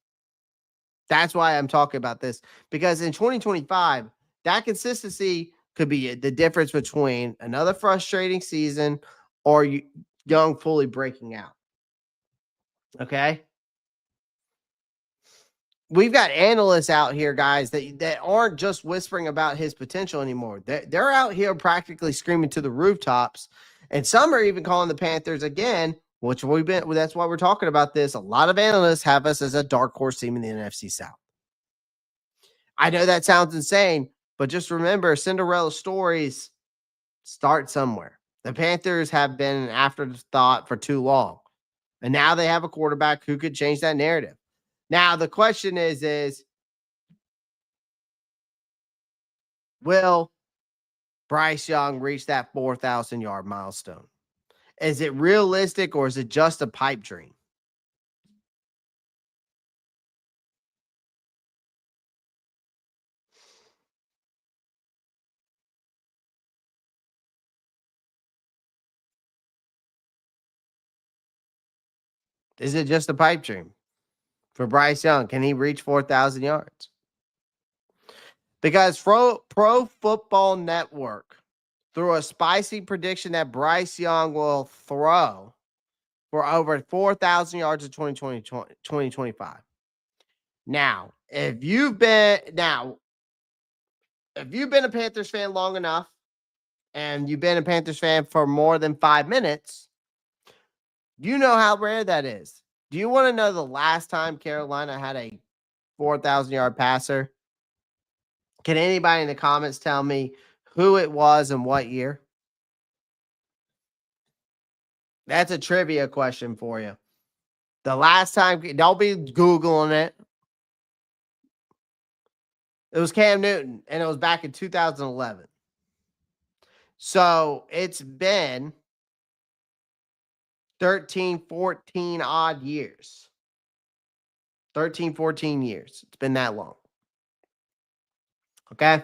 That's why I'm talking about this, because in 2025, that consistency could be the difference between another frustrating season or Young fully breaking out. Okay. We've got analysts out here, guys, that aren't just whispering about his potential anymore. They're out here practically screaming to the rooftops. And some are even calling the Panthers again, which that's why we're talking about this. A lot of analysts have us as a dark horse team in the NFC South. I know that sounds insane, but just remember, Cinderella stories start somewhere. The Panthers have been an afterthought for too long. And now they have a quarterback who could change that narrative. Now, the question is will Bryce Young reach that 4,000-yard milestone? Is it realistic or is it just a pipe dream? Is it just a pipe dream for Bryce Young? Can he reach 4,000 yards? Because Pro Football Network threw a spicy prediction that Bryce Young will throw for over 4,000 yards in 2025. Now, if you've been a Panthers fan long enough and you've been a Panthers fan for more than 5 minutes, you know how rare that is. Do you want to know the last time Carolina had a 4,000-yard passer? Can anybody in the comments tell me who it was and what year? That's a trivia question for you. The last time, don't be Googling it. It was Cam Newton, and it was back in 2011. So it's been 13, 14 odd years. 13, 14 years. It's been that long. Okay.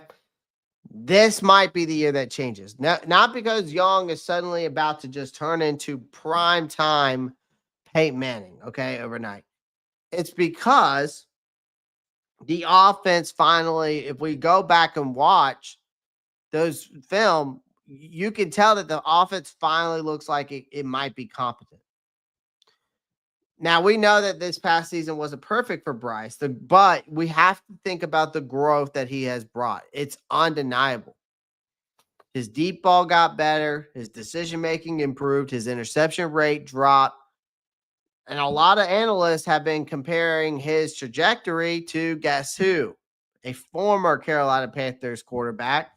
This might be the year that changes. Not because Young is suddenly about to just turn into prime time Peyton Manning, okay, overnight. It's because the offense finally, if we go back and watch those film, you can tell that the offense finally looks like it might be competent. Now, we know that this past season wasn't perfect for Bryce, but we have to think about the growth that he has brought. It's undeniable. His deep ball got better. His decision-making improved. His interception rate dropped. And a lot of analysts have been comparing his trajectory to guess who? A former Carolina Panthers quarterback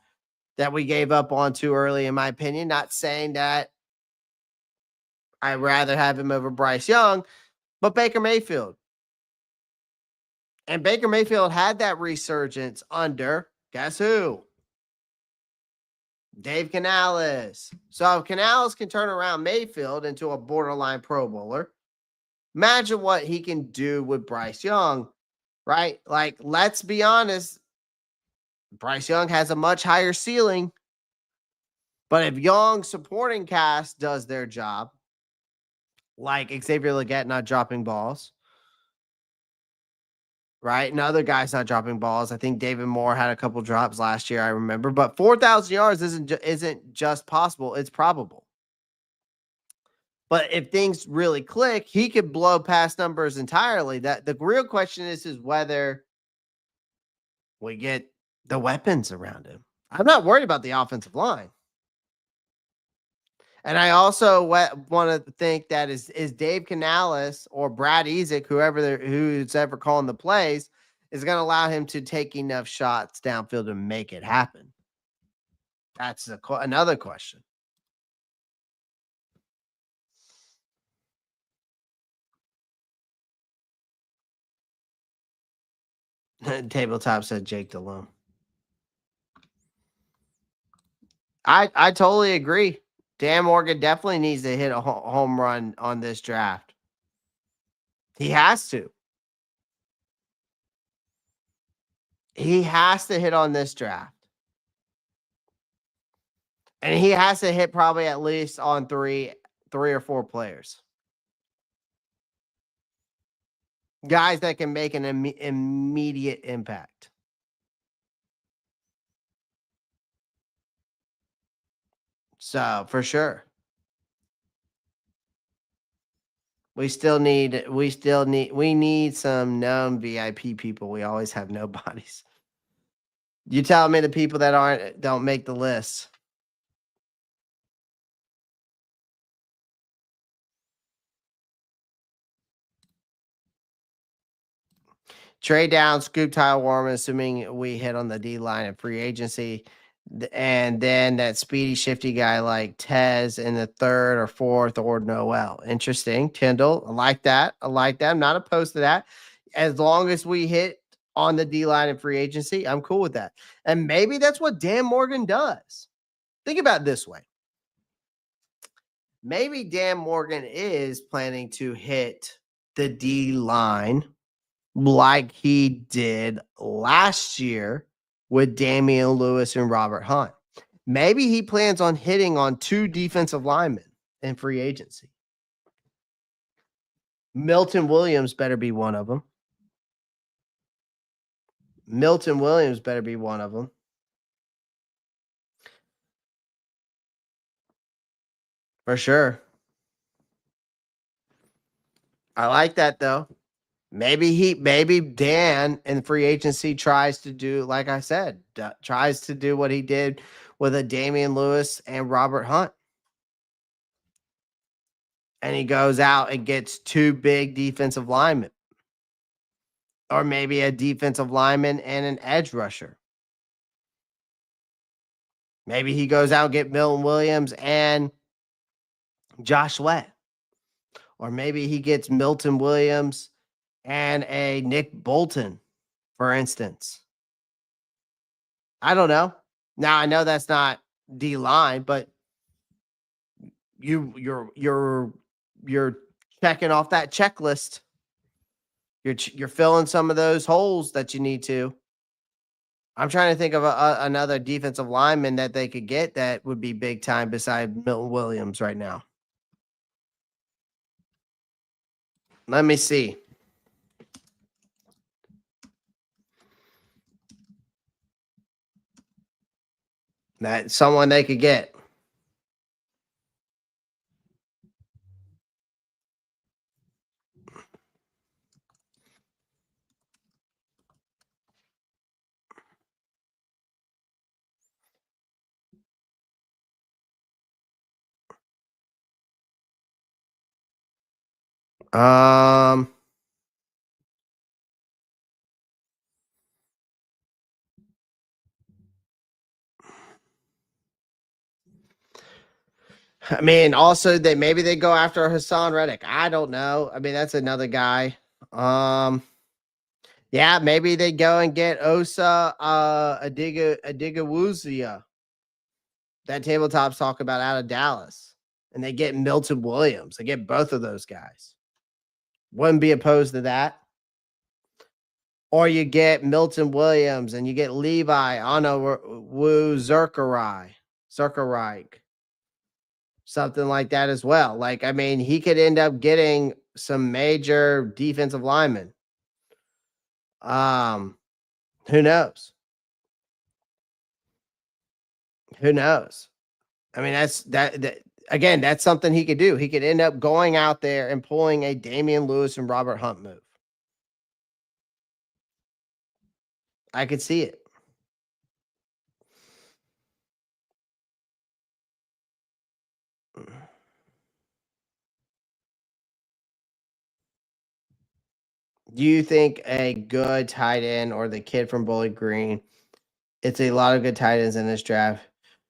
that we gave up on too early, in my opinion. Not saying that I'd rather have him over Bryce Young, but Baker Mayfield. And Baker Mayfield had that resurgence under, guess who? Dave Canales. So if Canales can turn around Mayfield into a borderline Pro Bowler, imagine what he can do with Bryce Young, right? Like, let's be honest, Bryce Young has a much higher ceiling. But if Young's supporting cast does their job, like Xavier Legette not dropping balls, right? And other guys not dropping balls. I think David Moore had a couple drops last year, I remember. But 4,000 yards isn't just possible, it's probable. But if things really click, he could blow past numbers entirely. That the real question is whether we get the weapons around him. I'm not worried about the offensive line. And I also want to think that is Dave Canales or Brad Ezek, who's ever calling the plays, is going to allow him to take enough shots downfield to make it happen. That's another question. Tabletop said Jake Delhomme. I totally agree. Dan Morgan definitely needs to hit a home run on this draft. He has to. He has to hit on this draft. And he has to hit probably at least on three or four players. Guys that can make an immediate impact. So for sure. We need some known VIP people. We always have nobodies. You tell me the people that don't make the list. Trade down, scoop Tyler Warren, assuming we hit on the D line and free agency. And then that speedy, shifty guy like Tez in the third or fourth or Noel. Interesting. Tyndall. I like that. I'm not opposed to that. As long as we hit on the D line and free agency, I'm cool with that. And maybe that's what Dan Morgan does. Think about it this way. Maybe Dan Morgan is planning to hit the D line like he did last year with Damian Lewis and Robert Hunt. Maybe he plans on hitting on 2 defensive linemen in free agency. Milton Williams better be one of them. For sure. I like that though. Maybe Dan in free agency tries to do, like I said, tries to do what he did with a Damian Lewis and Robert Hunt. And he goes out and gets 2 big defensive linemen. Or maybe a defensive lineman and an edge rusher. Maybe he goes out and get Milton Williams and Josh Sweat. Or maybe he gets Milton Williams and a Nick Bolton, for instance. I don't know. Now I know that's not D line, but you're checking off that checklist. You're filling some of those holes that you need to. I'm trying to think of another defensive lineman that they could get that would be big time beside Milton Williams right now. Let me see. That's someone they could get. I mean, also maybe they go after Hassan Reddick. I don't know. I mean, that's another guy. Yeah, maybe they go and get Osa Adigawuzia. That tabletop's talking about out of Dallas. And they get Milton Williams. They get both of those guys. Wouldn't be opposed to that. Or you get Milton Williams and you get Levi Onowu Zerkarai. Something like that as well. Like, I mean, he could end up getting some major defensive linemen. Who knows? Who knows? I mean, that again, that's something he could do. He could end up going out there and pulling a Damian Lewis and Robert Hunt move. I could see it. Do you think a good tight end or the kid from Bowling Green? It's a lot of good tight ends in this draft.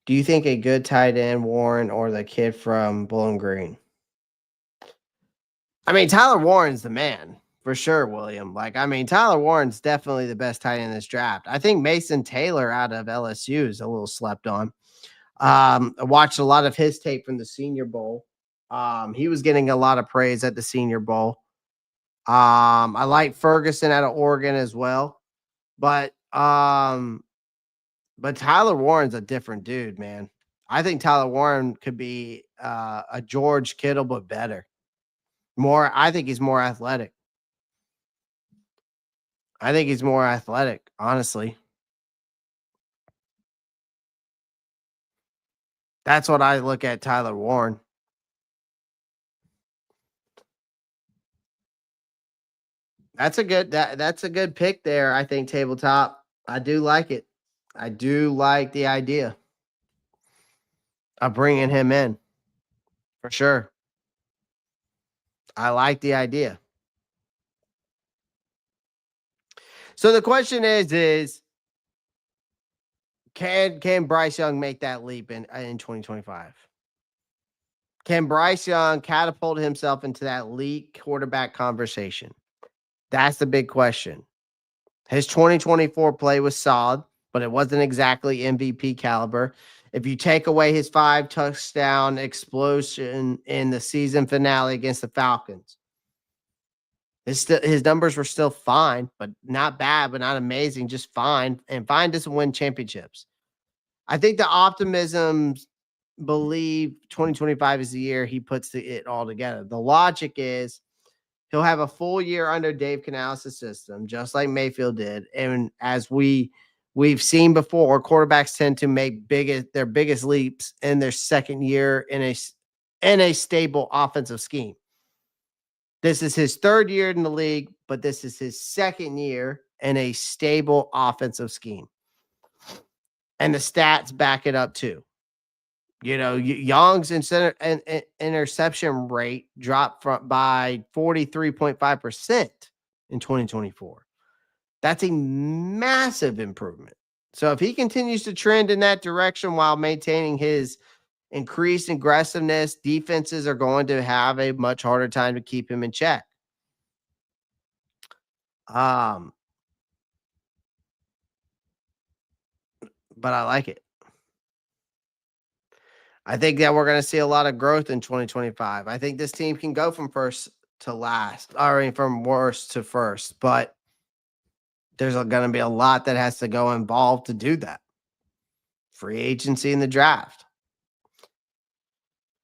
Do you think a good tight end, Warren, or the kid from Bowling Green? I mean, Tyler Warren's the man for sure, William. Like, I mean, Tyler Warren's definitely the best tight end in this draft. I think Mason Taylor out of LSU is a little slept on. I watched a lot of his tape from the Senior Bowl. He was getting a lot of praise at the Senior Bowl. I like Ferguson out of Oregon as well, but Tyler Warren's a different dude, man. I think Tyler Warren could be a George Kittle, but better. I think he's more athletic. Honestly. That's what I look at Tyler Warren. That's a good pick there, I think, tabletop. I do like it. I do like the idea of bringing him in for sure. I like the idea. So the question is can Bryce Young make that leap in 2025? Can Bryce Young catapult himself into that elite quarterback conversation? That's the big question. His 2024 play was solid, but it wasn't exactly MVP caliber. If you take away his 5-touchdown explosion in the season finale against the Falcons, his numbers were still fine, but not bad, but not amazing, just fine. And fine doesn't win championships. I think the optimism believe 2025 is the year he puts it all together. The logic is he'll have a full year under Dave Canales' system, just like Mayfield did. And as we've seen before, quarterbacks tend to make their biggest leaps in their second year in a stable offensive scheme. This is his third year in the league, but this is his second year in a stable offensive scheme. And the stats back it up too. Young's interception rate dropped by 43.5% in 2024. That's a massive improvement. So if he continues to trend in that direction while maintaining his increased aggressiveness, defenses are going to have a much harder time to keep him in check. But I like it. I think that we're going to see a lot of growth in 2025. I think this team can go from first to last, from worst to first, but there's going to be a lot that has to go involved to do that. Free agency and the draft.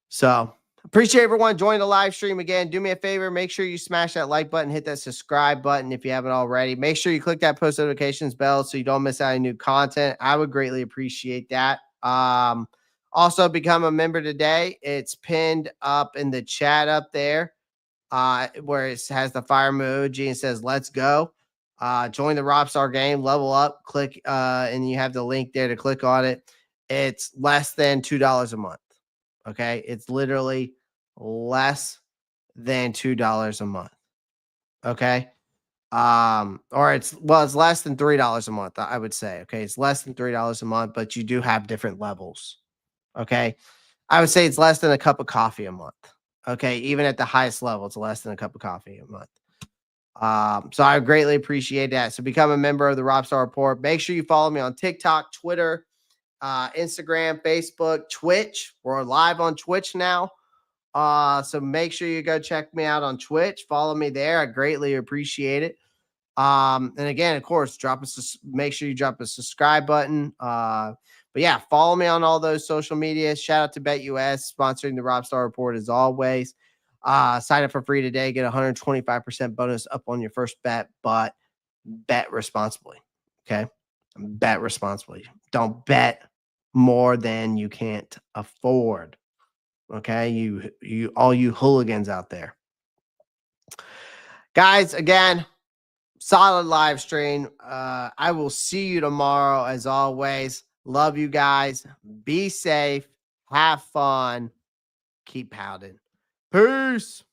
So appreciate everyone joining the live stream again. Do me a favor. Make sure you smash that like button, hit that subscribe button if you haven't already. Make sure you click that post notifications bell so you don't miss out on new content. I would greatly appreciate that. Also become a member today. It's pinned up in the chat up there where it has the fire emoji and says, let's go. Join the Ropp game, level up, click, and you have the link there to click on it. It's less than $2 a month. Okay. It's literally less than $2 a month. Okay. Or it's less than $3 a month, I would say. Okay. It's less than $3 a month, but you do have different levels. Okay. I would say it's less than a cup of coffee a month. Okay. Even at the highest level, it's less than a cup of coffee a month. So I greatly appreciate that. So become a member of the Ropp Report. Make sure you follow me on TikTok, Twitter, Instagram, Facebook, Twitch. We're live on Twitch now. So make sure you go check me out on Twitch. Follow me there. I greatly appreciate it. And again, of course, make sure you drop a subscribe button. But yeah, follow me on all those social media. Shout out to BetUS sponsoring the Ropp Report as always. Sign up for free today. Get 125% bonus up on your first bet, but bet responsibly. Okay. Bet responsibly. Don't bet more than you can't afford. Okay. All you hooligans out there. Guys, again, solid live stream. I will see you tomorrow as always. Love you guys. Be safe. Have fun. Keep pounding. Peace.